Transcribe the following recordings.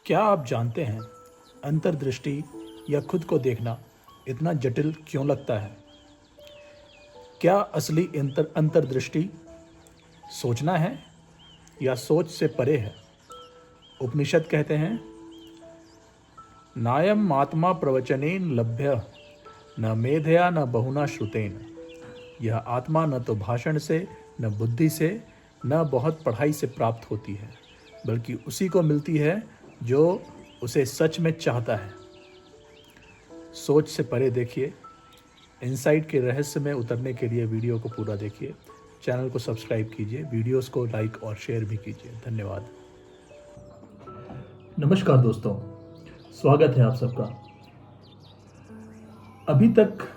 क्या आप जानते हैं अंतर्दृष्टि या खुद को देखना इतना जटिल क्यों लगता है? क्या असली अंतर्दृष्टि सोचना है या सोच से परे है? उपनिषद कहते हैं, नायम आत्मा प्रवचनेन लभ्य न मेधया न बहुना श्रुतेन। यह आत्मा न तो भाषण से, न बुद्धि से, न बहुत पढ़ाई से प्राप्त होती है, बल्कि उसी को मिलती है जो उसे सच में चाहता है। सोच से परे देखिए। इनसाइट के रहस्य में उतरने के लिए वीडियो को पूरा देखिए। चैनल को सब्सक्राइब कीजिए, वीडियोस को लाइक और शेयर भी कीजिए। धन्यवाद। नमस्कार दोस्तों, स्वागत है आप सबका। अभी तक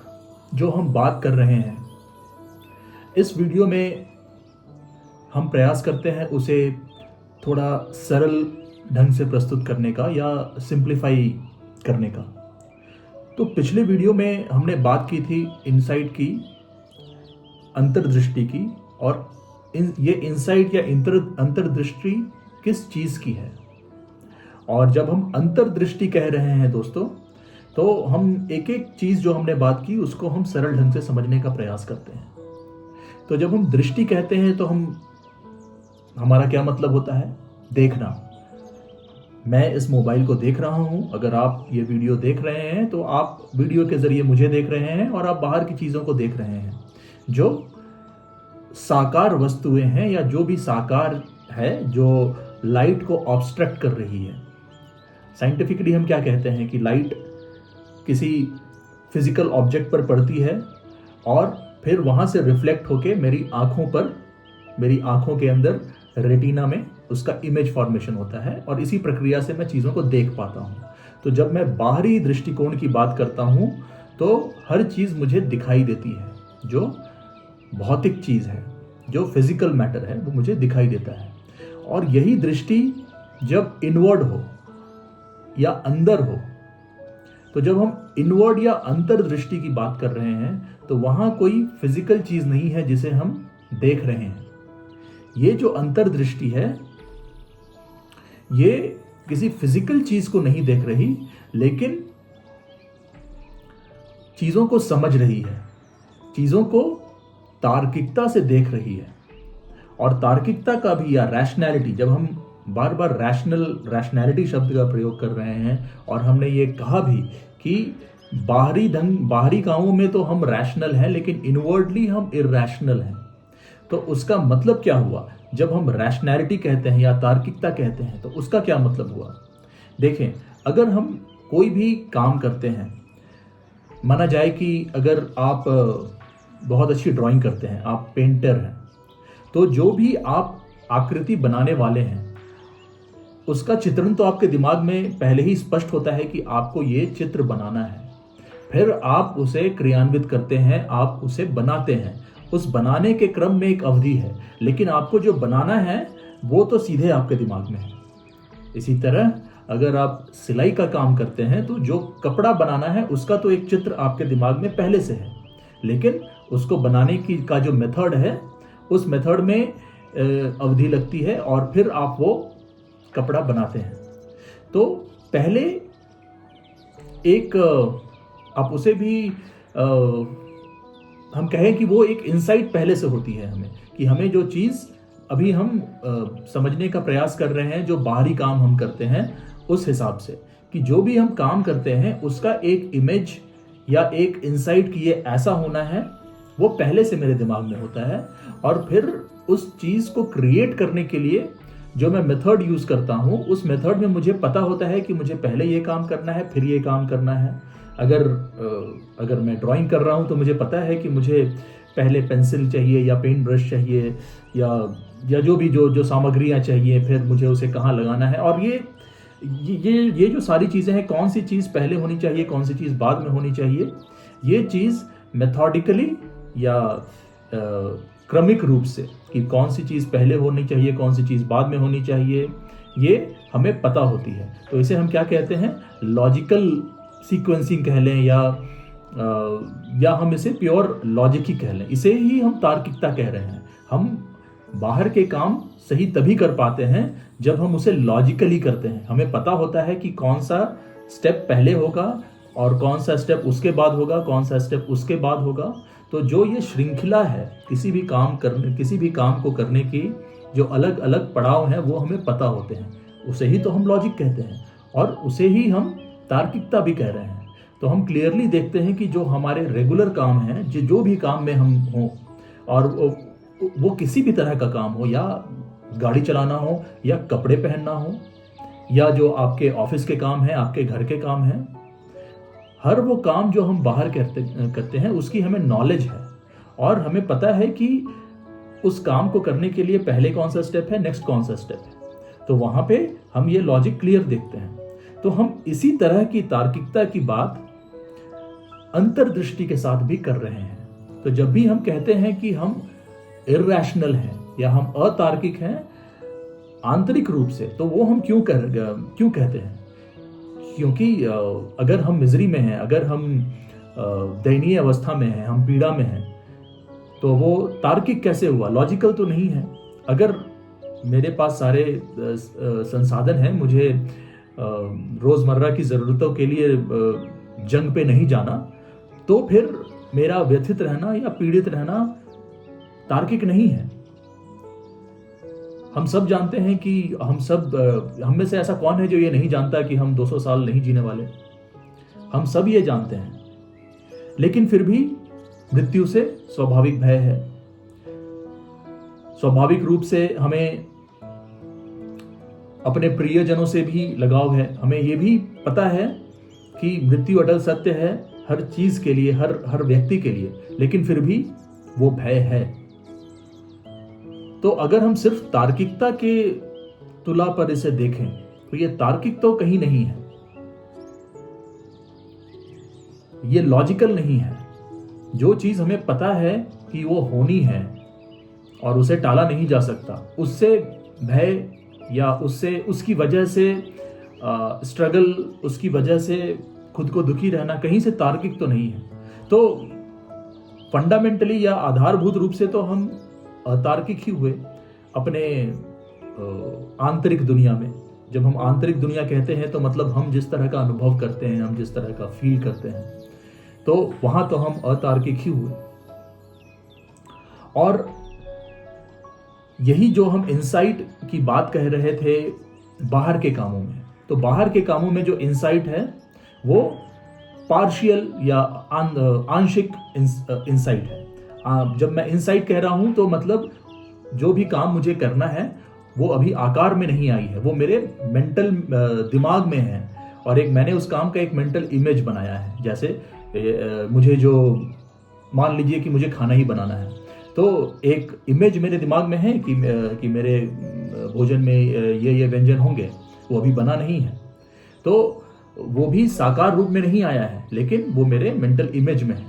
जो हम बात कर रहे हैं इस वीडियो में हम प्रयास करते हैं उसे थोड़ा सरल ढंग से प्रस्तुत करने का या सिंप्लीफाई करने का। तो पिछले वीडियो में हमने बात की थी इनसाइट की, अंतर्दृष्टि की, और ये इनसाइट या अंतर्दृष्टि किस चीज की है। और जब हम अंतर्दृष्टि कह रहे हैं दोस्तों, तो हम एक एक चीज जो हमने बात की उसको हम सरल ढंग से समझने का प्रयास करते हैं। तो जब हम दृष्टि कहते हैं तो हमारा क्या मतलब होता है? देखना। मैं इस मोबाइल को देख रहा हूं, अगर आप ये वीडियो देख रहे हैं तो आप वीडियो के जरिए मुझे देख रहे हैं और आप बाहर की चीजों को देख रहे हैं जो साकार वस्तुएं हैं या जो भी साकार है, जो लाइट को ऑब्स्ट्रक्ट कर रही है। साइंटिफिकली हम क्या कहते हैं कि लाइट किसी फिजिकल ऑब्जेक्ट पर पड़ती है और फिर वहां से रिफ्लेक्ट होके मेरी आंखों के अंदर रेटिना में उसका इमेज फॉर्मेशन होता है और इसी प्रक्रिया से मैं चीज़ों को देख पाता हूँ। तो जब मैं बाहरी दृष्टिकोण की बात करता हूँ तो हर चीज़ मुझे दिखाई देती है, जो भौतिक चीज़ है, जो फिजिकल मैटर है, वो मुझे दिखाई देता है। और यही दृष्टि जब इनवर्ड हो या अंदर हो, तो जब हम इनवर्ड या अंतर्दृष्टि की बात कर रहे हैं तो वहां कोई फिजिकल चीज नहीं है जिसे हम देख रहे हैं। ये जो अंतर्दृष्टि है ये किसी फिजिकल चीज को नहीं देख रही, लेकिन चीजों को समझ रही है, चीजों को तार्किकता से देख रही है। और तार्किकता का भी, या रैशनैलिटी, जब हम बार बार रैशनैलिटी शब्द का प्रयोग कर रहे हैं और हमने ये कहा भी कि बाहरी कामों में तो हम रैशनल हैं लेकिन इनवर्डली हम इरैशनल हैं, तो उसका मतलब क्या हुआ? जब हम रैशनैलिटी कहते हैं या तार्किकता कहते हैं तो उसका क्या मतलब हुआ? देखें, अगर हम कोई भी काम करते हैं, माना जाए कि अगर आप बहुत अच्छी ड्राइंग करते हैं, आप पेंटर हैं, तो जो भी आप आकृति बनाने वाले हैं उसका चित्रण तो आपके दिमाग में पहले ही स्पष्ट होता है कि आपको ये चित्र बनाना है। फिर आप उसे क्रियान्वित करते हैं, आप उसे बनाते हैं। उस बनाने के क्रम में एक अवधि है, लेकिन आपको जो बनाना है वो तो सीधे आपके दिमाग में है। इसी तरह अगर आप सिलाई का काम करते हैं तो जो कपड़ा बनाना है उसका तो एक चित्र आपके दिमाग में पहले से है, लेकिन उसको बनाने का जो मेथड है, उस मेथड में अवधि लगती है और फिर आप वो कपड़ा बनाते हैं। तो पहले एक आप उसे भी हम कहें कि वो एक इंसाइट पहले से होती है हमें, कि हमें जो चीज़ अभी हम समझने का प्रयास कर रहे हैं, जो बाहरी काम हम करते हैं, उस हिसाब से कि जो भी हम काम करते हैं उसका एक इमेज या एक इंसाइट कि ये ऐसा होना है, वो पहले से मेरे दिमाग में होता है। और फिर उस चीज़ को क्रिएट करने के लिए जो मैं मेथड यूज़ करता हूँ, उस मेथड में मुझे पता होता है कि मुझे पहले ये काम करना है, फिर ये काम करना है। अगर मैं ड्राइंग कर रहा हूँ तो मुझे पता है कि मुझे पहले पेंसिल चाहिए या पेंट ब्रश चाहिए या जो भी जो सामग्रियाँ चाहिए, फिर मुझे उसे कहाँ लगाना है। और ये जो सारी चीज़ें हैं, कौन सी चीज़ पहले होनी चाहिए, कौन सी चीज़ बाद में होनी चाहिए, ये चीज़ मेथोडिकली या क्रमिक रूप से कि कौन सी चीज़ पहले होनी चाहिए, कौन सी चीज़ बाद में होनी चाहिए, ये हमें पता होती है। तो इसे हम क्या कहते हैं? लॉजिकल सीक्वेंसिंग कह लें या हम इसे प्योर लॉजिक ही कह लें। इसे ही हम तार्किकता कह रहे हैं। हम बाहर के काम सही तभी कर पाते हैं जब हम उसे लॉजिकली करते हैं। हमें पता होता है कि कौन सा स्टेप पहले होगा और कौन सा स्टेप उसके बाद होगा, कौन सा स्टेप उसके बाद होगा। तो जो ये श्रृंखला है किसी भी काम को करने की, जो अलग अलग पड़ाव हैं वो हमें पता होते हैं, उसे ही तो हम लॉजिक कहते हैं और उसे ही हम तार्किकता भी कह रहे हैं। तो हम क्लियरली देखते हैं कि जो हमारे रेगुलर काम हैं, जो भी काम में हम हों, और वो किसी भी तरह का काम हो, या गाड़ी चलाना हो, या कपड़े पहनना हो, या जो आपके ऑफिस के काम हैं, आपके घर के काम हैं, हर वो काम जो हम बाहर करते हैं उसकी हमें नॉलेज है और हमें पता है कि उस काम को करने के लिए पहले कौन सा स्टेप है, नेक्स्ट कौन सा स्टेप है। तो वहां पे हम ये लॉजिक क्लियर देखते हैं। तो हम इसी तरह की तार्किकता की बात अंतर्दृष्टि के साथ भी कर रहे हैं। तो जब भी हम कहते हैं कि हम इर्रेशनल हैं या हम अतार्किक हैं आंतरिक रूप से, तो वो हम क्यों कहते हैं? क्योंकि अगर हम मिजरी में हैं, अगर हम दयनीय अवस्था में हैं, हम पीड़ा में हैं, तो वो तार्किक कैसे हुआ? लॉजिकल तो नहीं है। अगर मेरे पास सारे संसाधन हैं, मुझे रोजमर्रा की जरूरतों के लिए जंग पे नहीं जाना, तो फिर मेरा व्यथित रहना या पीड़ित रहना तार्किक नहीं है। हम सब जानते हैं कि हम में से ऐसा कौन है जो ये नहीं जानता कि हम 200 साल नहीं जीने वाले? हम सब ये जानते हैं, लेकिन फिर भी मृत्यु से स्वाभाविक भय है। स्वाभाविक रूप से हमें अपने प्रियजनों से भी लगाव है। हमें ये भी पता है कि मृत्यु अटल सत्य है हर चीज के लिए, हर व्यक्ति के लिए, लेकिन फिर भी वो भय है। तो अगर हम सिर्फ तार्किकता के तुला पर इसे देखें तो ये तार्किक तो कहीं नहीं है, ये लॉजिकल नहीं है। जो चीज हमें पता है कि वो होनी है और उसे टाला नहीं जा सकता, उससे भय या उसकी वजह से स्ट्रगल, उसकी वजह से खुद को दुखी रहना कहीं से तार्किक तो नहीं है। तो फंडामेंटली या आधारभूत रूप से तो हम अतार्किक ही हुए अपने आंतरिक दुनिया में। जब हम आंतरिक दुनिया कहते हैं तो मतलब हम जिस तरह का अनुभव करते हैं, हम जिस तरह का फील करते हैं, तो वहां तो हम अतार्किक ही हुए। और यही जो हम इंसाइट की बात कह रहे थे बाहर के कामों में, तो बाहर के कामों में जो इंसाइट है वो पार्शियल या आंशिक इंसाइट है। जब मैं इंसाइट कह रहा हूं तो मतलब जो भी काम मुझे करना है वो अभी आकार में नहीं आई है, वो मेरे मेंटल दिमाग में है और मैंने उस काम का एक मेंटल इमेज बनाया है। जैसे मुझे जो, मान लीजिए कि मुझे खाना ही बनाना है, तो एक इमेज मेरे दिमाग में है कि मेरे भोजन में ये व्यंजन होंगे। वो अभी बना नहीं है, तो वो भी साकार रूप में नहीं आया है, लेकिन वो मेरे मेंटल इमेज में है।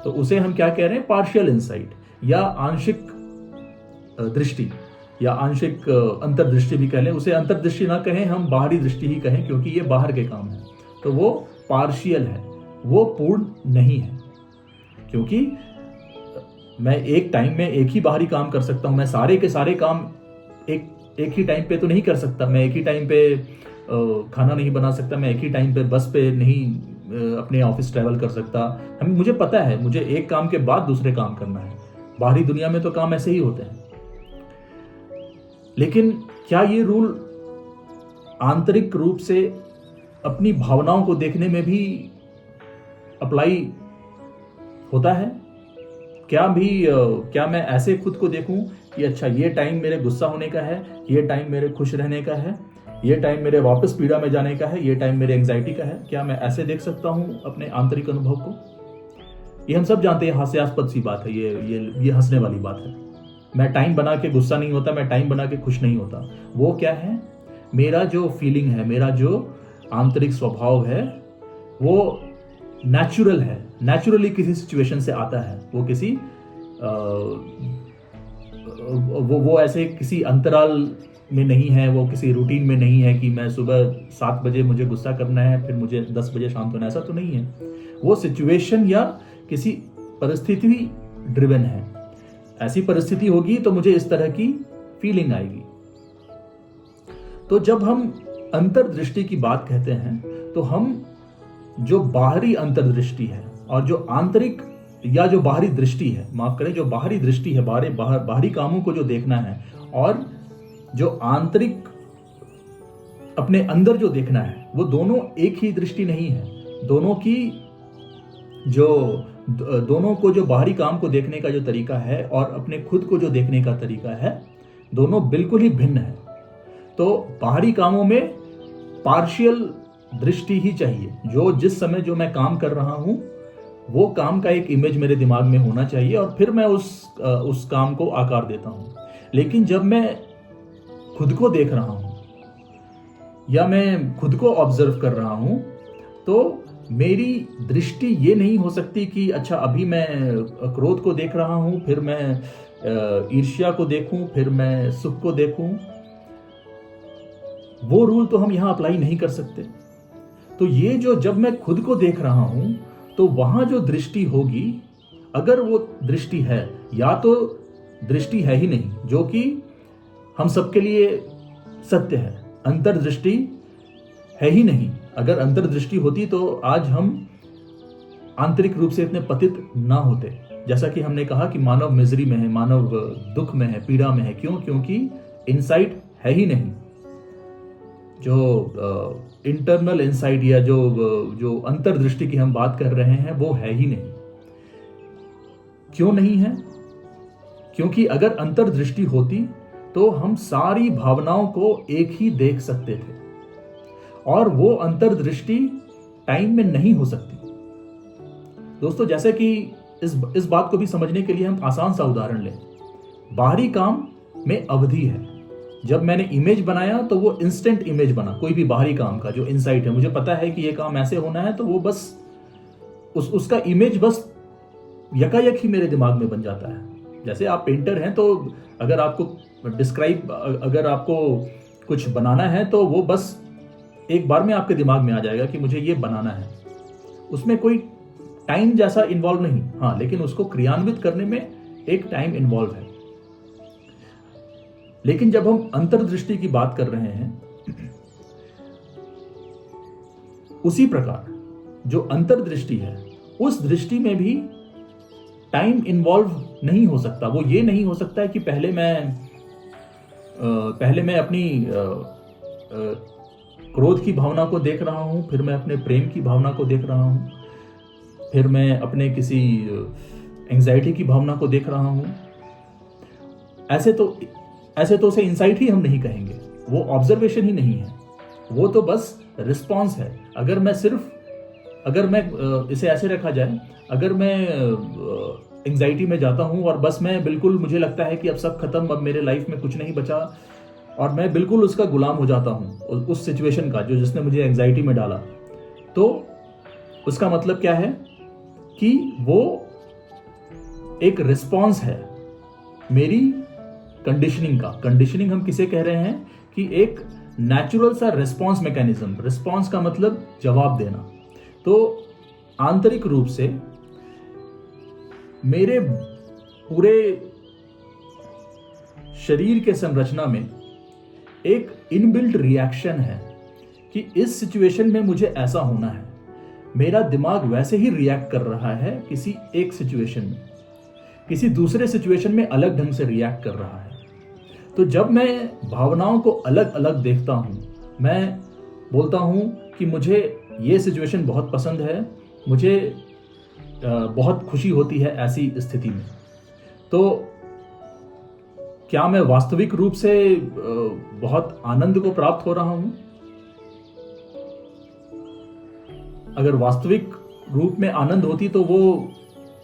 तो उसे हम क्या कह रहे हैं? पार्शियल इंसाइट या आंशिक दृष्टि या आंशिक अंतर्दृष्टि भी कह लें। उसे अंतर्दृष्टि ना कहें, हम बाहरी दृष्टि ही कहें, क्योंकि ये बाहर के काम है। तो वो पार्शियल है, वो पूर्ण नहीं है। क्योंकि मैं एक टाइम में एक ही बाहरी काम कर सकता हूं। मैं सारे के सारे काम एक ही टाइम पे तो नहीं कर सकता। मैं एक ही टाइम पे खाना नहीं बना सकता। मैं एक ही टाइम पे बस पे नहीं अपने ऑफिस ट्रैवल कर सकता। मुझे पता है मुझे एक काम के बाद दूसरे काम करना है। बाहरी दुनिया में तो काम ऐसे ही होते हैं। लेकिन क्या ये रूल आंतरिक रूप से अपनी भावनाओं को देखने में भी अप्लाई होता है? क्या मैं ऐसे खुद को देखूं कि अच्छा ये टाइम मेरे गुस्सा होने का है, ये टाइम मेरे खुश रहने का है, ये टाइम मेरे वापस पीड़ा में जाने का है, ये टाइम मेरे एंजाइटी का है? क्या मैं ऐसे देख सकता हूं अपने आंतरिक अनुभव को? ये हम सब जानते हैं, हास्यास्पद सी बात है, ये हंसने वाली बात है। मैं टाइम बना के गुस्सा नहीं होता, मैं टाइम बना के खुश नहीं होता। वो क्या है? मेरा जो फीलिंग है, मेरा जो आंतरिक स्वभाव है, वो नेचुरल है, नेचुरली किसी सिचुएशन से आता है। वो किसी वो ऐसे किसी अंतराल में नहीं है, वो किसी रूटीन में नहीं है कि मैं सुबह 7 बजे मुझे गुस्सा करना है, फिर मुझे 10 बजे शांत होना है। ऐसा तो नहीं है। वो सिचुएशन या किसी परिस्थिति ड्रिवन है। ऐसी परिस्थिति होगी तो मुझे इस तरह की फीलिंग आएगी। तो जब हम अंतर्दृष्टि की बात कहते हैं तो हम जो बाहरी अंतर्दृष्टि है और जो आंतरिक या जो बाहरी दृष्टि है, माफ करें, जो बाहरी दृष्टि है, बाहरी कामों को जो देखना है और जो आंतरिक अपने अंदर जो देखना है, वो दोनों एक ही दृष्टि नहीं है। दोनों को जो बाहरी काम को देखने का जो तरीका है और अपने खुद को जो देखने का तरीका है, दोनों बिल्कुल ही भिन्न है। तो बाहरी कामों में पार्शियल दृष्टि ही चाहिए। जिस समय जो मैं काम कर रहा हूं, वो काम का एक इमेज मेरे दिमाग में होना चाहिए और फिर मैं उस काम को आकार देता हूं। लेकिन जब मैं खुद को देख रहा हूं या मैं खुद को ऑब्जर्व कर रहा हूं, तो मेरी दृष्टि ये नहीं हो सकती कि अच्छा अभी मैं क्रोध को देख रहा हूं, फिर मैं ईर्ष्या को देखूं, फिर मैं सुख को देखूं। वो रूल तो हम यहां अप्लाई नहीं कर सकते। तो ये जब मैं खुद को देख रहा हूं, तो वहां जो दृष्टि होगी, अगर वो दृष्टि है, या तो दृष्टि है ही नहीं, जो कि हम सबके लिए सत्य है, अंतर्दृष्टि है ही नहीं। अगर अंतर्दृष्टि होती तो आज हम आंतरिक रूप से इतने पतित ना होते। जैसा कि हमने कहा कि मानव मिजरी में है, मानव दुख में है, पीड़ा में है। क्यों? क्योंकि इनसाइट है ही नहीं। जो इंटरनल इनसाइट या जो अंतर्दृष्टि की हम बात कर रहे हैं, वो है ही नहीं। क्यों नहीं है? क्योंकि अगर अंतर्दृष्टि होती तो हम सारी भावनाओं को एक ही देख सकते थे, और वो अंतर्दृष्टि टाइम में नहीं हो सकती। दोस्तों, जैसे कि इस बात को भी समझने के लिए हम आसान सा उदाहरण लें। बाहरी काम में अवधि है। जब मैंने इमेज बनाया तो वो इंस्टेंट इमेज बना। कोई भी बाहरी काम का जो इनसाइट है, मुझे पता है कि ये काम ऐसे होना है, तो वो बस उसका इमेज बस यकायक ही मेरे दिमाग में बन जाता है। जैसे आप पेंटर हैं, तो अगर आपको कुछ बनाना है, तो वो बस एक बार में आपके दिमाग में आ जाएगा कि मुझे ये बनाना है। उसमें कोई टाइम जैसा इन्वॉल्व नहीं। हाँ, लेकिन उसको क्रियान्वित करने में एक टाइम इन्वॉल्व है। लेकिन जब हम अंतर्दृष्टि की बात कर रहे हैं, उसी प्रकार जो अंतर्दृष्टि है, उस दृष्टि में भी टाइम इन्वॉल्व नहीं हो सकता। वो ये नहीं हो सकता है कि पहले मैं अपनी क्रोध की भावना को देख रहा हूं, फिर मैं अपने प्रेम की भावना को देख रहा हूं, फिर मैं अपने किसी एंजाइटी की भावना को देख रहा हूं। ऐसे तो उसे इंसाइट ही हम नहीं कहेंगे, वो ऑब्जर्वेशन ही नहीं है, वो तो बस रिस्पॉन्स है। अगर मैं इसे ऐसे रखा जाए, अगर मैं एंजाइटी में जाता हूं और बस मैं बिल्कुल, मुझे लगता है कि अब सब खत्म, अब मेरे लाइफ में कुछ नहीं बचा, और मैं बिल्कुल उसका गुलाम हो जाता हूं, उस सिचुएशन का जिसने मुझे एंजाइटी में डाला, तो उसका मतलब क्या है कि वो एक रिस्पॉन्स है मेरी कंडीशनिंग का। कंडीशनिंग हम किसे कह रहे हैं कि एक नेचुरल सा रिस्पॉन्स मैकेनिज्म। रिस्पॉन्स का मतलब जवाब देना। तो आंतरिक रूप से मेरे पूरे शरीर के संरचना में एक इनबिल्ट रिएक्शन है कि इस सिचुएशन में मुझे ऐसा होना है। मेरा दिमाग वैसे ही रिएक्ट कर रहा है किसी एक सिचुएशन में, किसी दूसरे सिचुएशन में अलग ढंग से रिएक्ट कर रहा है। तो जब मैं भावनाओं को अलग अलग देखता हूं, मैं बोलता हूं कि मुझे ये सिचुएशन बहुत पसंद है, मुझे बहुत खुशी होती है ऐसी स्थिति में, तो क्या मैं वास्तविक रूप से बहुत आनंद को प्राप्त हो रहा हूं? अगर वास्तविक रूप में आनंद होती तो वो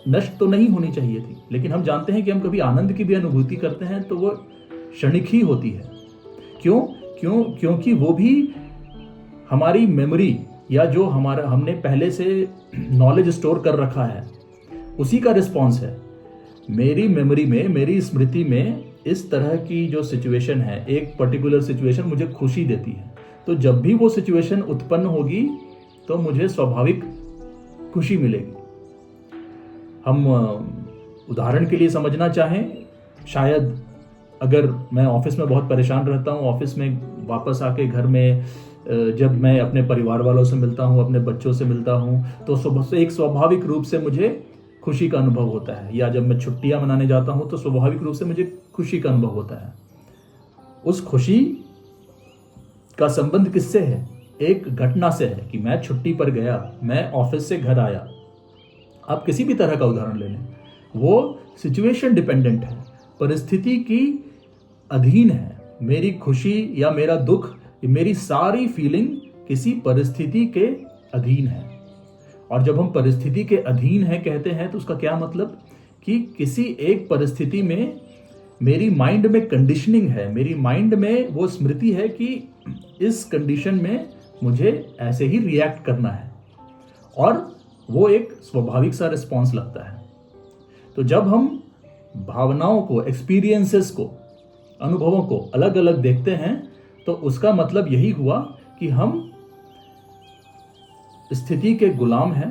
नष्ट तो नहीं होनी चाहिए थी। लेकिन हम जानते हैं कि हम कभी आनंद की भी अनुभूति करते हैं तो वो क्षणिक ही होती है। क्योंकि वो भी हमारी मेमोरी या जो हमने पहले से नॉलेज स्टोर कर रखा है, उसी का रिस्पॉन्स है। मेरी मेमोरी में, मेरी स्मृति में इस तरह की जो सिचुएशन है, एक पर्टिकुलर सिचुएशन मुझे खुशी देती है, तो जब भी वो सिचुएशन उत्पन्न होगी तो मुझे स्वाभाविक खुशी मिलेगी। हम उदाहरण के लिए समझना चाहें शायद अगर मैं ऑफिस में बहुत परेशान रहता हूँ, ऑफिस में वापस आके घर में जब मैं अपने परिवार वालों से मिलता हूँ, अपने बच्चों से मिलता हूँ, तो एक स्वाभाविक रूप से मुझे खुशी का अनुभव होता है। या जब मैं छुट्टियां मनाने जाता हूँ तो स्वाभाविक रूप से मुझे खुशी का अनुभव होता है। उस खुशी का संबंध किससे है? एक घटना से है कि मैं छुट्टी पर गया, मैं ऑफिस से घर आया। आप किसी भी तरह का उदाहरण ले लें, वो सिचुएशन डिपेंडेंट है, परिस्थिति की अधीन है। मेरी खुशी या मेरा दुख, मेरी सारी फीलिंग किसी परिस्थिति के अधीन है। और जब हम परिस्थिति के अधीन है कहते हैं तो उसका क्या मतलब कि किसी एक परिस्थिति में मेरी माइंड में कंडीशनिंग है, मेरी माइंड में वो स्मृति है कि इस कंडीशन में मुझे ऐसे ही रिएक्ट करना है, और वो एक स्वाभाविक सा रिस्पॉन्स लगता है। तो जब हम भावनाओं को, एक्सपीरियंसेस को, अनुभवों को अलग अलग देखते हैं तो उसका मतलब यही हुआ कि हम स्थिति के गुलाम हैं।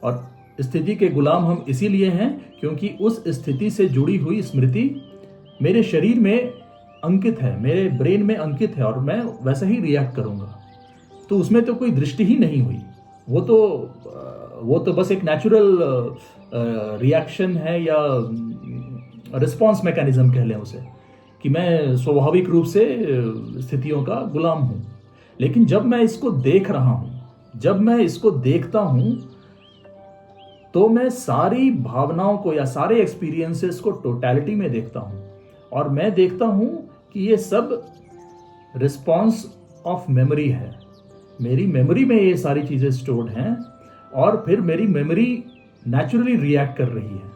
और स्थिति के गुलाम हम इसीलिए हैं क्योंकि उस स्थिति से जुड़ी हुई स्मृति मेरे शरीर में अंकित है, मेरे ब्रेन में अंकित है, और मैं वैसा ही रिएक्ट करूंगा। तो उसमें तो कोई दृष्टि ही नहीं हुई, वो तो बस एक नेचुरल रिएक्शन है, या रिस्पॉन्स मैकेनिज्म कह लें उसे, कि मैं स्वाभाविक रूप से स्थितियों का गुलाम हूं। लेकिन जब मैं इसको देख रहा हूं, जब मैं इसको देखता हूं, तो मैं सारी भावनाओं को या सारे एक्सपीरियंसेस को टोटलिटी में देखता हूं, और मैं देखता हूं कि ये सब रिस्पॉन्स ऑफ मेमोरी है। मेरी मेमोरी में ये सारी चीजें स्टोर्ड हैं, और फिर मेरी मेमोरी नेचुरली रिएक्ट कर रही है,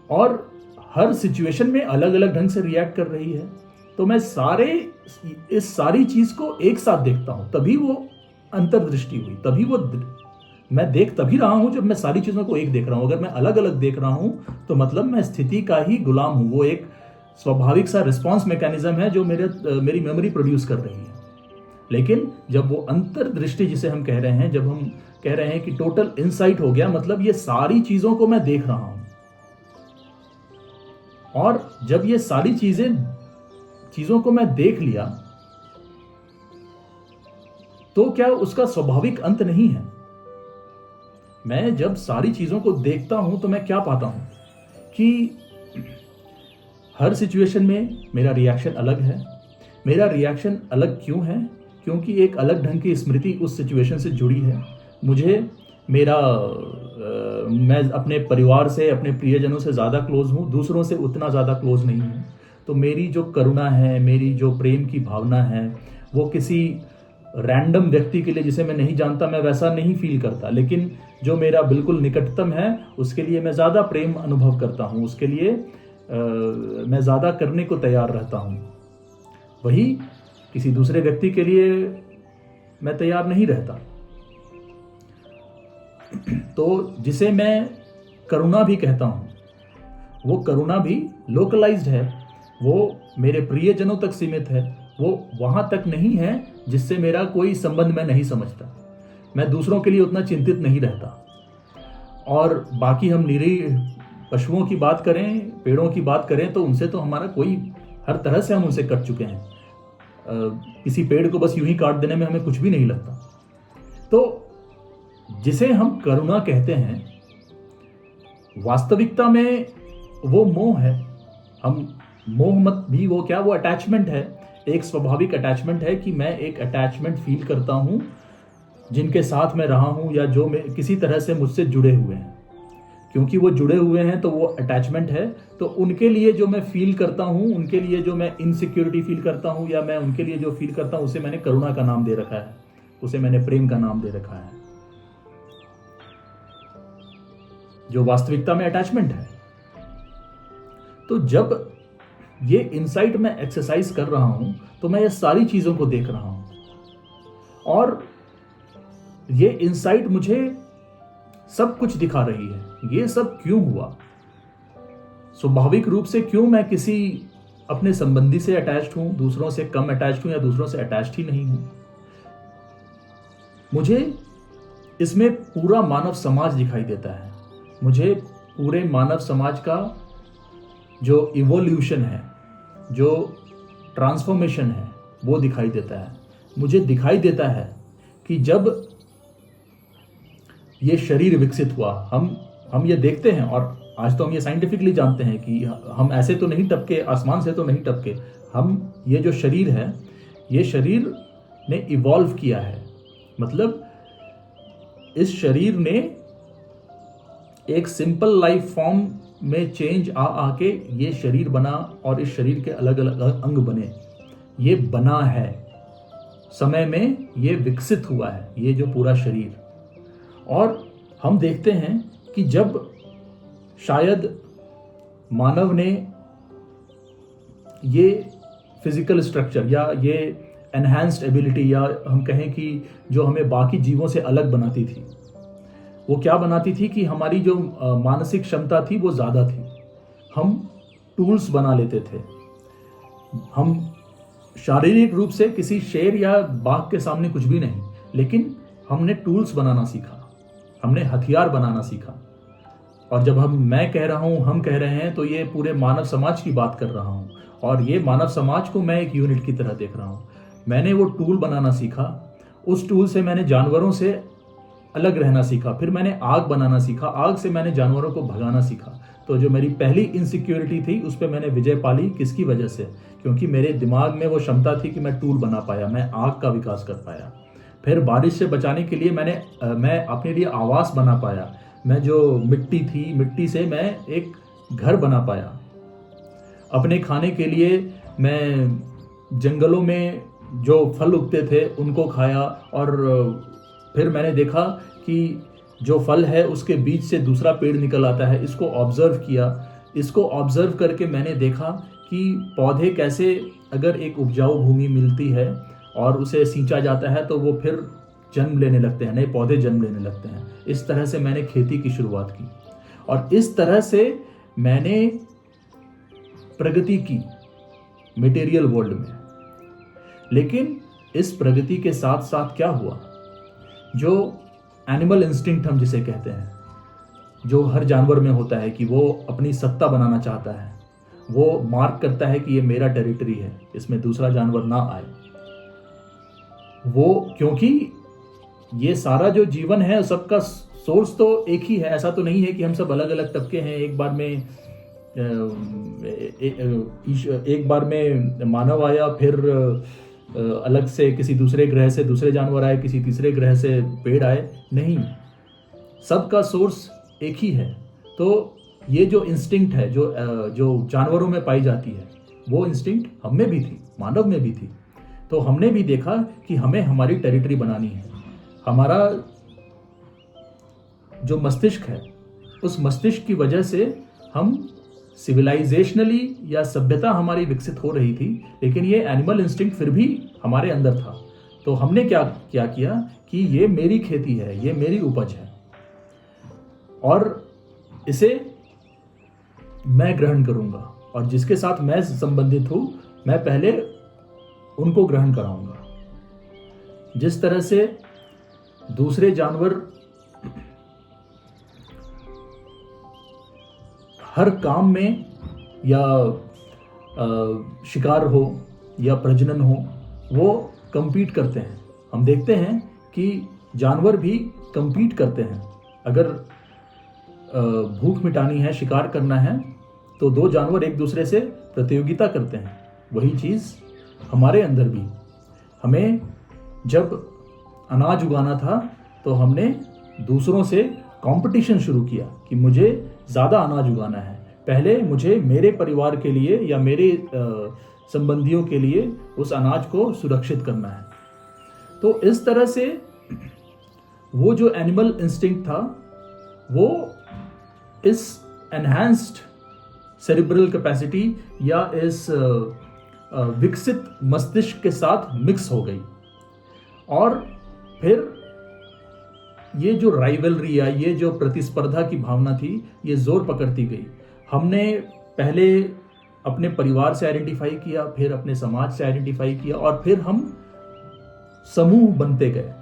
और हर सिचुएशन में अलग अलग ढंग से रिएक्ट कर रही है। तो मैं इस सारी चीज को एक साथ देखता हूं, तभी वो अंतर्दृष्टि हुई। तभी वो मैं देख तभी रहा हूं जब मैं सारी चीजों को एक देख रहा हूं। अगर मैं अलग अलग देख रहा हूं तो मतलब मैं स्थिति का ही गुलाम हूं। वो एक स्वाभाविक सा रिस्पॉन्स मैकेनिज्म है जो मेरी मेमोरी प्रोड्यूस कर रही है। लेकिन जब वो अंतर्दृष्टि जिसे हम कह रहे हैं, जब हम कह रहे हैं कि टोटल इनसाइट हो गया, मतलब ये सारी चीजों को मैं देख रहा हूं, और जब ये सारी चीजों को मैं देख लिया तो क्या उसका स्वाभाविक अंत नहीं है? मैं जब सारी चीजों को देखता हूं तो मैं क्या पाता हूं कि हर सिचुएशन में मेरा रिएक्शन अलग है। मेरा रिएक्शन अलग क्यों है? क्योंकि एक अलग ढंग की स्मृति उस सिचुएशन से जुड़ी है। मैं अपने परिवार से, अपने प्रियजनों से ज़्यादा क्लोज हूँ, दूसरों से उतना ज़्यादा क्लोज नहीं हूँ। तो मेरी जो करुणा है, मेरी जो प्रेम की भावना है, वो किसी रैंडम व्यक्ति के लिए जिसे मैं नहीं जानता मैं वैसा नहीं फील करता। लेकिन जो मेरा बिल्कुल निकटतम है उसके लिए मैं ज़्यादा प्रेम अनुभव करता हूँ, उसके लिए मैं ज़्यादा करने को तैयार रहता हूँ। वही किसी दूसरे व्यक्ति के लिए मैं तैयार नहीं रहता। तो जिसे मैं करुणा भी कहता हूँ, वो करुणा भी लोकलाइज्ड है, वो मेरे प्रियजनों तक सीमित है, वो वहाँ तक नहीं है जिससे मेरा कोई संबंध मैं नहीं समझता। मैं दूसरों के लिए उतना चिंतित नहीं रहता। और बाकी हम निरीह पशुओं की बात करें, पेड़ों की बात करें, तो उनसे तो हमारा कोई, हर तरह से हम उनसे कट चुके हैं। किसी पेड़ को बस यूं ही काट देने में हमें कुछ भी नहीं लगता। तो जिसे हम करुणा कहते हैं, वास्तविकता में वो मोह है। हम मोह मत भी, वो क्या, वो अटैचमेंट है, एक स्वाभाविक अटैचमेंट है कि मैं एक अटैचमेंट फील करता हूं जिनके साथ मैं रहा हूं, या जो मैं किसी तरह से मुझसे जुड़े हुए हैं। क्योंकि वो जुड़े हुए हैं तो वो अटैचमेंट है। तो उनके लिए जो मैं फील करता हूं, उनके लिए जो मैं इनसिक्योरिटी फील करता हूं, या मैं उनके लिए जो फील करता हूं, उसे मैंने करुणा का नाम दे रखा है, उसे मैंने प्रेम का नाम दे रखा है, जो वास्तविकता में अटैचमेंट है। तो जब ये इनसाइट मैं एक्सरसाइज कर रहा हूं तो मैं ये सारी चीजों को देख रहा हूं, और ये इनसाइट मुझे सब कुछ दिखा रही है। ये सब क्यों हुआ? स्वाभाविक रूप से क्यों मैं किसी अपने संबंधी से अटैच्ड हूं, दूसरों से कम अटैच्ड हूं, या दूसरों से अटैच्ड ही नहीं हूं? मुझे इसमें पूरा मानव समाज दिखाई देता है। मुझे पूरे मानव समाज का जो इवोल्यूशन है, जो ट्रांसफॉर्मेशन है, वो दिखाई देता है। मुझे दिखाई देता है कि जब ये शरीर विकसित हुआ, हम ये देखते हैं, और आज तो हम ये साइंटिफिकली जानते हैं कि हम ऐसे तो नहीं टपके, आसमान से तो नहीं टपके। हम ये जो शरीर है, ये शरीर ने इवॉल्व किया है। मतलब इस शरीर ने एक सिंपल लाइफ फॉर्म में चेंज आके ये शरीर बना, और इस शरीर के अलग अलग अंग बने। ये बना है, समय में ये विकसित हुआ है, ये जो पूरा शरीर। और हम देखते हैं कि जब शायद मानव ने ये फिजिकल स्ट्रक्चर या ये एनहांस्ड एबिलिटी, या हम कहें कि जो हमें बाकी जीवों से अलग बनाती थी, वो क्या बनाती थी कि हमारी जो मानसिक क्षमता थी वो ज़्यादा थी। हम टूल्स बना लेते थे। हम शारीरिक रूप से किसी शेर या बाघ के सामने कुछ भी नहीं, लेकिन हमने टूल्स बनाना सीखा, हमने हथियार बनाना सीखा। और जब मैं कह रहा हूँ, हम कह रहे हैं, तो ये पूरे मानव समाज की बात कर रहा हूँ। और ये मानव समाज को मैं एक यूनिट की तरह देख रहा हूँ। मैंने वो टूल बनाना सीखा, उस टूल से मैंने जानवरों से अलग रहना सीखा। फिर मैंने आग बनाना सीखा, आग से मैंने जानवरों को भगाना सीखा। तो जो मेरी पहली इनसिक्योरिटी थी, उस पर मैंने विजय पाली। किसकी वजह से? क्योंकि मेरे दिमाग में वो क्षमता थी कि मैं टूल बना पाया, मैं आग का विकास कर पाया। फिर बारिश से बचाने के लिए मैं अपने लिए आवास बना पाया। मैं जो मिट्टी थी, मिट्टी से मैं एक घर बना पाया। अपने खाने के लिए मैं जंगलों में जो फल उगते थे उनको खाया। और फिर मैंने देखा कि जो फल है उसके बीच से दूसरा पेड़ निकल आता है, इसको ऑब्जर्व किया। इसको ऑब्जर्व करके मैंने देखा कि पौधे कैसे, अगर एक उपजाऊ भूमि मिलती है और उसे सींचा जाता है, तो वो फिर जन्म लेने लगते हैं, नए पौधे जन्म लेने लगते हैं। इस तरह से मैंने खेती की शुरुआत की, और इस तरह से मैंने प्रगति की मटेरियल वर्ल्ड में। लेकिन इस प्रगति के साथ साथ क्या हुआ? जो एनिमल इंस्टिंक्ट हम जिसे कहते हैं, जो हर जानवर में होता है कि वो अपनी सत्ता बनाना चाहता है, वो मार्क करता है कि ये मेरा टेरिटरी है, इसमें दूसरा जानवर ना आए। वो, क्योंकि ये सारा जो जीवन है सबका सोर्स तो एक ही है। ऐसा तो नहीं है कि हम सब अलग अलग तबके हैं। एक बार में मानव आया, फिर अलग से किसी दूसरे ग्रह से दूसरे जानवर आए, किसी तीसरे ग्रह से पेड़ आए। नहीं, सबका सोर्स एक ही है। तो ये जो इंस्टिंक्ट है, जो जानवरों में पाई जाती है, वो इंस्टिंक्ट हम में भी थी, मानव में भी थी। तो हमने भी देखा कि हमें हमारी टेरिटरी बनानी है। हमारा जो मस्तिष्क है, उस मस्तिष्क की वजह से हम सिविलाइजेशनली या सभ्यता हमारी विकसित हो रही थी, लेकिन ये एनिमल इंस्टिंक्ट फिर भी हमारे अंदर था। तो हमने क्या किया कि ये मेरी खेती है, ये मेरी उपज है, और इसे मैं ग्रहण करूंगा, और जिसके साथ मैं संबंधित हूं, मैं पहले उनको ग्रहण कराऊंगा। जिस तरह से दूसरे जानवर हर काम में, या शिकार हो या प्रजनन हो, वो कंपीट करते हैं। हम देखते हैं कि जानवर भी कंपीट करते हैं। अगर भूख मिटानी है, शिकार करना है, तो दो जानवर एक दूसरे से प्रतियोगिता करते हैं। वही चीज़ हमारे अंदर भी। हमें जब अनाज उगाना था, तो हमने दूसरों से कंपटीशन शुरू किया कि मुझे ज़्यादा अनाज उगाना है। पहले मुझे मेरे परिवार के लिए या मेरे संबंधियों के लिए उस अनाज को सुरक्षित करना है। तो इस तरह से वो जो एनिमल इंस्टिंक्ट था, वो इस एनहांस्ड सेरिब्रल कैपेसिटी या इस विकसित मस्तिष्क के साथ मिक्स हो गई। और फिर ये जो राइवलरी या ये जो प्रतिस्पर्धा की भावना थी, ये जोर पकड़ती गई। हमने पहले अपने परिवार से आइडेंटिफाई किया, फिर अपने समाज से आइडेंटिफाई किया, और फिर हम समूह बनते गए।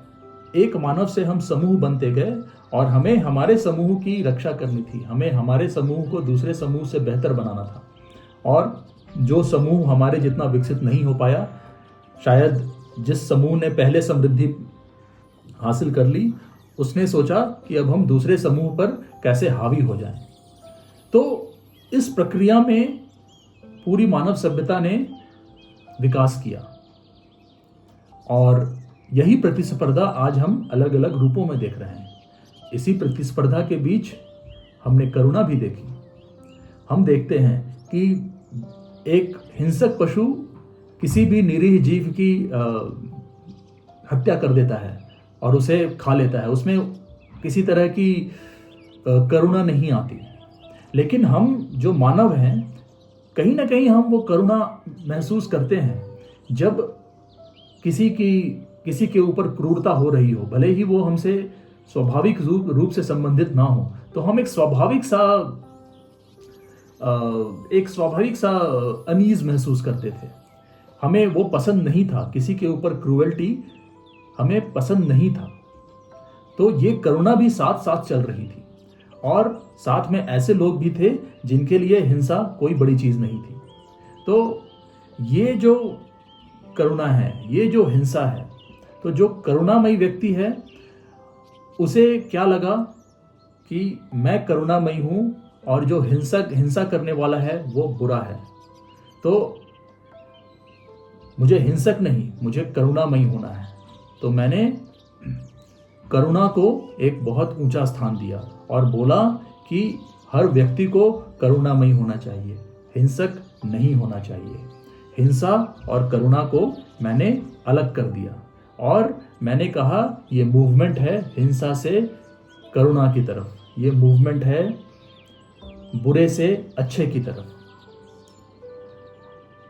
एक मानव से हम समूह बनते गए, और हमें हमारे समूह की रक्षा करनी थी। हमें हमारे समूह को दूसरे समूह से बेहतर बनाना था। और जो समूह हमारे जितना विकसित नहीं हो पाया, शायद जिस समूह ने पहले समृद्धि हासिल कर ली, उसने सोचा कि अब हम दूसरे समूह पर कैसे हावी हो जाएं। तो इस प्रक्रिया में पूरी मानव सभ्यता ने विकास किया और यही प्रतिस्पर्धा आज हम अलग अलग रूपों में देख रहे हैं। इसी प्रतिस्पर्धा के बीच हमने करुणा भी देखी। हम देखते हैं कि एक हिंसक पशु किसी भी निरीह जीव की हत्या कर देता है और उसे खा लेता है, उसमें किसी तरह की करुणा नहीं आती। लेकिन हम जो मानव हैं, कहीं ना कहीं हम वो करुणा महसूस करते हैं जब किसी के ऊपर क्रूरता हो रही हो, भले ही वो हमसे स्वाभाविक रूप से संबंधित ना हो, तो हम एक स्वाभाविक सा अनीज महसूस करते थे। हमें वो पसंद नहीं था, किसी के ऊपर क्रूएल्टी हमें पसंद नहीं था। तो ये करुणा भी साथ साथ चल रही थी और साथ में ऐसे लोग भी थे जिनके लिए हिंसा कोई बड़ी चीज नहीं थी। तो ये जो करुणा है, ये जो हिंसा है, तो जो करुणामयी व्यक्ति है उसे क्या लगा कि मैं करुणामयी हूं और जो हिंसा करने वाला है वो बुरा है, तो मुझे हिंसक नहीं, मुझे करुणामयी होना है। तो मैंने करुणा को एक बहुत ऊंचा स्थान दिया और बोला कि हर व्यक्ति को करुणामयी होना चाहिए, हिंसक नहीं होना चाहिए। हिंसा और करुणा को मैंने अलग कर दिया और मैंने कहा ये मूवमेंट है हिंसा से करुणा की तरफ, ये मूवमेंट है बुरे से अच्छे की तरफ।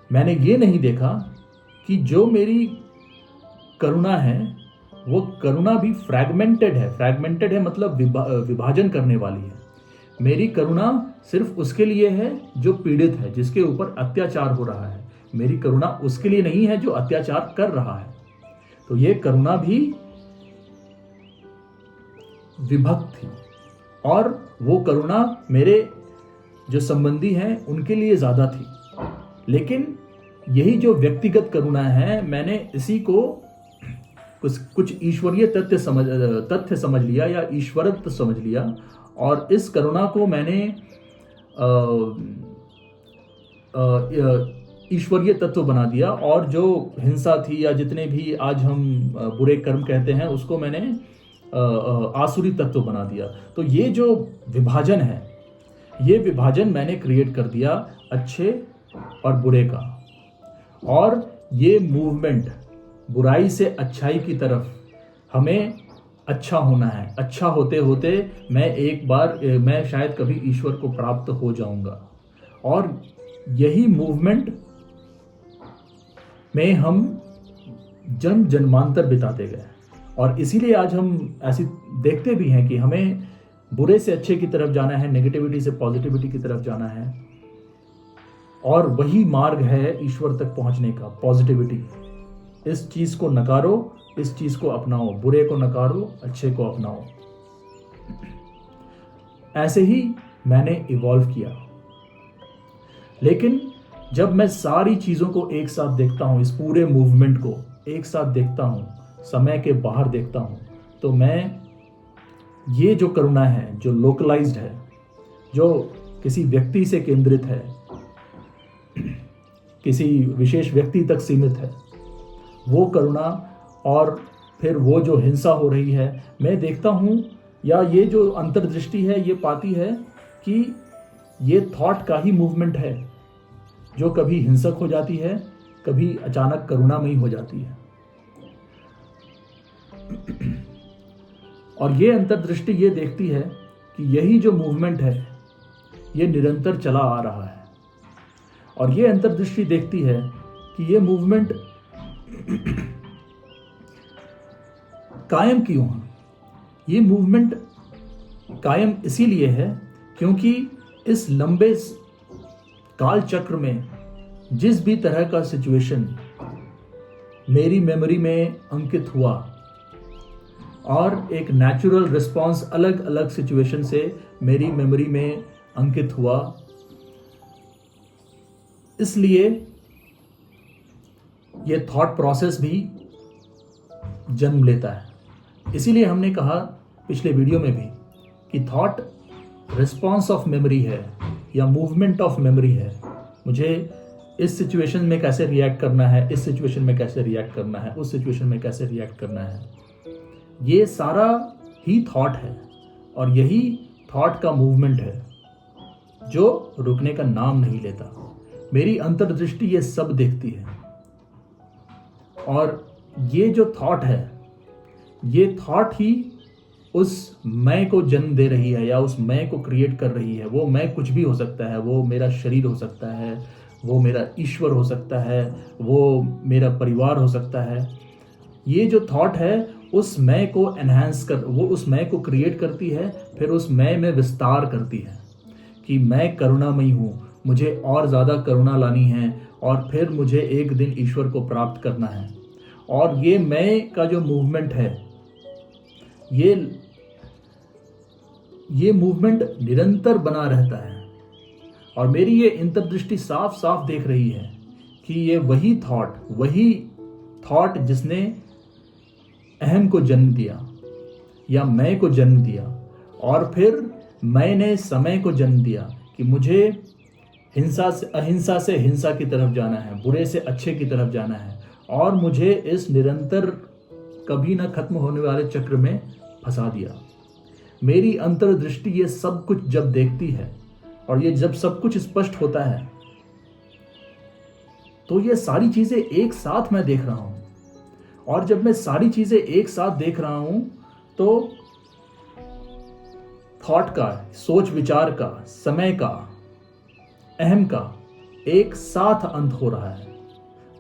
मैंने ये नहीं देखा कि जो मेरी करुणा है वो करुणा भी फ्रैगमेंटेड है, मतलब विभाजन करने वाली है। मेरी करुणा सिर्फ उसके लिए है जो पीड़ित है, जिसके ऊपर अत्याचार हो रहा है। मेरी करुणा उसके लिए नहीं है जो अत्याचार कर रहा है। तो ये करुणा भी विभक्त थी और वो करुणा मेरे जो संबंधी हैं उनके लिए ज्यादा थी। लेकिन यही जो व्यक्तिगत करुणा है, मैंने इसी को कुछ ईश्वरीय तथ्य समझ लिया या ईश्वरत्व समझ लिया और इस करुणा को मैंने ईश्वरीय तत्व बना दिया। और जो हिंसा थी या जितने भी आज हम बुरे कर्म कहते हैं, उसको मैंने आसुरी तत्व बना दिया। तो ये जो विभाजन है, ये विभाजन मैंने क्रिएट कर दिया अच्छे और बुरे का। और ये मूवमेंट बुराई से अच्छाई की तरफ, हमें अच्छा होना है। अच्छा होते होते मैं शायद कभी ईश्वर को प्राप्त हो जाऊंगा। और यही मूवमेंट में हम जन्मांतर बिताते गए और इसीलिए आज हम ऐसी देखते भी हैं कि हमें बुरे से अच्छे की तरफ जाना है, नेगेटिविटी से पॉजिटिविटी की तरफ जाना है। और वही मार्ग है ईश्वर तक पहुंचने का, पॉजिटिविटी। इस चीज को नकारो, इस चीज को अपनाओ, बुरे को नकारो, अच्छे को अपनाओ। ऐसे ही मैंने इवॉल्व किया। लेकिन जब मैं सारी चीजों को एक साथ देखता हूं, इस पूरे मूवमेंट को एक साथ देखता हूं, समय के बाहर देखता हूं, तो मैं ये जो करुणा है, जो लोकलाइज्ड है, जो किसी व्यक्ति से केंद्रित है, किसी विशेष व्यक्ति तक सीमित है, वो करुणा और फिर वो जो हिंसा हो रही है, मैं देखता हूं, या ये जो अंतर्दृष्टि है ये पाती है कि ये थॉट का ही मूवमेंट है जो कभी हिंसक हो जाती है, कभी अचानक करुणामयी हो जाती है। और ये अंतर्दृष्टि ये देखती है कि यही जो मूवमेंट है ये निरंतर चला आ रहा है। और ये अंतर्दृष्टि देखती है कि ये मूवमेंट कायम क्यों है। ये मूवमेंट कायम इसीलिए है क्योंकि इस लंबे काल चक्र में जिस भी तरह का सिचुएशन मेरी मेमोरी में अंकित हुआ और एक नेचुरल रिस्पॉन्स अलग अलग सिचुएशन से मेरी मेमोरी में अंकित हुआ, इसलिए ये थॉट प्रोसेस भी जन्म लेता है। इसीलिए हमने कहा पिछले वीडियो में भी कि थॉट रिस्पॉन्स ऑफ मेमोरी है या मूवमेंट ऑफ मेमोरी है। मुझे इस सिचुएशन में कैसे रिएक्ट करना है, इस सिचुएशन में कैसे रिएक्ट करना है, उस सिचुएशन में कैसे रिएक्ट करना है, ये सारा ही थॉट है और यही थॉट का मूवमेंट है जो रुकने का नाम नहीं लेता। मेरी अंतर्दृष्टि ये सब देखती है और ये जो थॉट है, ये थॉट ही उस मैं को जन्म दे रही है या उस मैं को क्रिएट कर रही है। वो मैं कुछ भी हो सकता है, वो मेरा शरीर हो सकता है, वो मेरा ईश्वर हो सकता है, वो मेरा परिवार हो सकता है। ये जो थॉट है उस मैं को एनहांस कर, वो उस मैं को क्रिएट करती है, फिर उस मैं में विस्तार करती है कि मैं करुणामयी हूँ, मुझे और ज़्यादा करुणा लानी है और फिर मुझे एक दिन ईश्वर को प्राप्त करना है। और ये मैं का जो मूवमेंट है, ये मूवमेंट निरंतर बना रहता है और मेरी ये अंतर्दृष्टि साफ साफ देख रही है कि ये वही थॉट जिसने अहम को जन्म दिया या मैं को जन्म दिया और फिर मैंने समय को जन्म दिया कि मुझे अहिंसा से हिंसा की तरफ जाना है, बुरे से अच्छे की तरफ जाना है और मुझे इस निरंतर कभी ना खत्म होने वाले चक्र में फंसा दिया। मेरी अंतर्दृष्टि ये सब कुछ जब देखती है और ये जब सब कुछ स्पष्ट होता है तो ये सारी चीजें एक साथ मैं देख रहा हूं और जब मैं सारी चीजें एक साथ देख रहा हूं तो थॉट का, सोच विचार का, समय का, अहम का एक साथ अंत हो रहा है।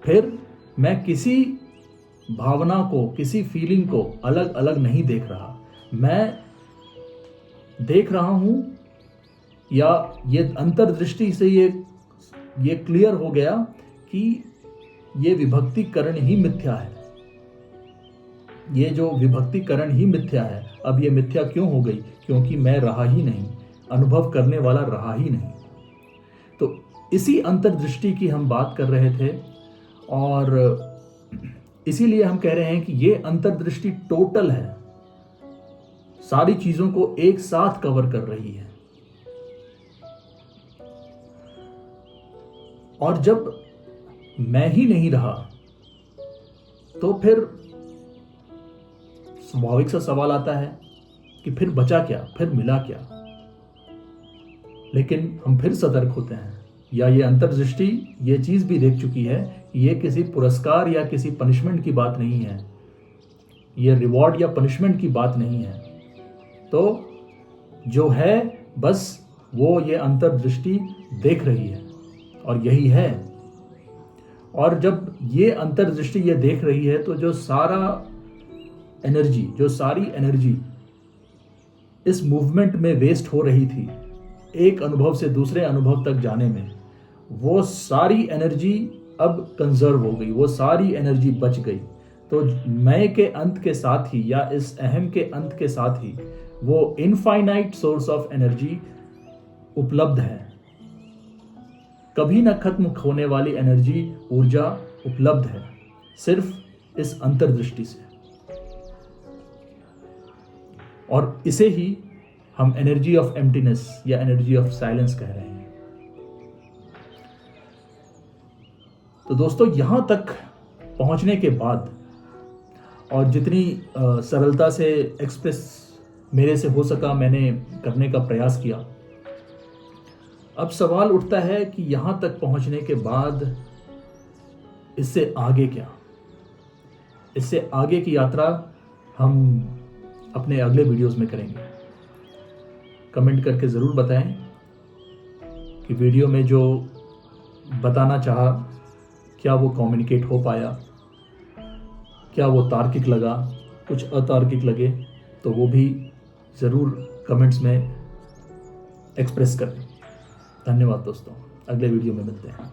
फिर मैं किसी भावना को, किसी फीलिंग को अलग अलग नहीं देख रहा। मैं देख रहा हूं या ये अंतर्दृष्टि से ये क्लियर हो गया कि ये विभक्तिकरण ही मिथ्या है। ये जो विभक्तिकरण ही मिथ्या है। अब ये मिथ्या क्यों हो गई? क्योंकि मैं रहा ही नहीं, अनुभव करने वाला रहा ही नहीं। तो इसी अंतर्दृष्टि की हम बात कर रहे थे और इसीलिए हम कह रहे हैं कि ये अंतर्दृष्टि टोटल है, सारी चीजों को एक साथ कवर कर रही है। और जब मैं ही नहीं रहा तो फिर स्वाभाविक सा सवाल आता है कि फिर बचा क्या, फिर मिला क्या? लेकिन हम फिर सतर्क होते हैं या ये अंतर्दृष्टि ये चीज भी देख चुकी है कि ये किसी पुरस्कार या किसी पनिशमेंट की बात नहीं है, ये रिवॉर्ड या पनिशमेंट की बात नहीं है। तो जो है बस वो ये अंतर्दृष्टि देख रही है और यही है। और जब ये अंतर्दृष्टि ये देख रही है तो जो सारी एनर्जी इस मूवमेंट में वेस्ट हो रही थी, एक अनुभव से दूसरे अनुभव तक जाने में, वो सारी एनर्जी अब कंजर्व हो गई, वो सारी एनर्जी बच गई। तो मैं के अंत के साथ ही या इस अहम के अंत के साथ ही वो इनफाइनाइट सोर्स ऑफ एनर्जी उपलब्ध है। कभी न खत्म होने वाली एनर्जी, ऊर्जा उपलब्ध है सिर्फ इस अंतर्दृष्टि से। और इसे ही हम एनर्जी ऑफ एम्प्टीनेस या एनर्जी ऑफ साइलेंस कह रहे हैं। तो दोस्तों, यहां तक पहुंचने के बाद और जितनी सरलता से एक्सप्रेस मेरे से हो सका मैंने करने का प्रयास किया। अब सवाल उठता है कि यहां तक पहुंचने के बाद इससे आगे क्या? इससे आगे की यात्रा हम अपने अगले वीडियोस में करेंगे। कमेंट करके ज़रूर बताएं कि वीडियो में जो बताना चाहा क्या वो कम्युनिकेट हो पाया, क्या वो तार्किक लगा, कुछ अतार्किक लगे तो वो भी ज़रूर कमेंट्स में एक्सप्रेस करें। धन्यवाद दोस्तों, अगले वीडियो में मिलते हैं।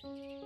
है।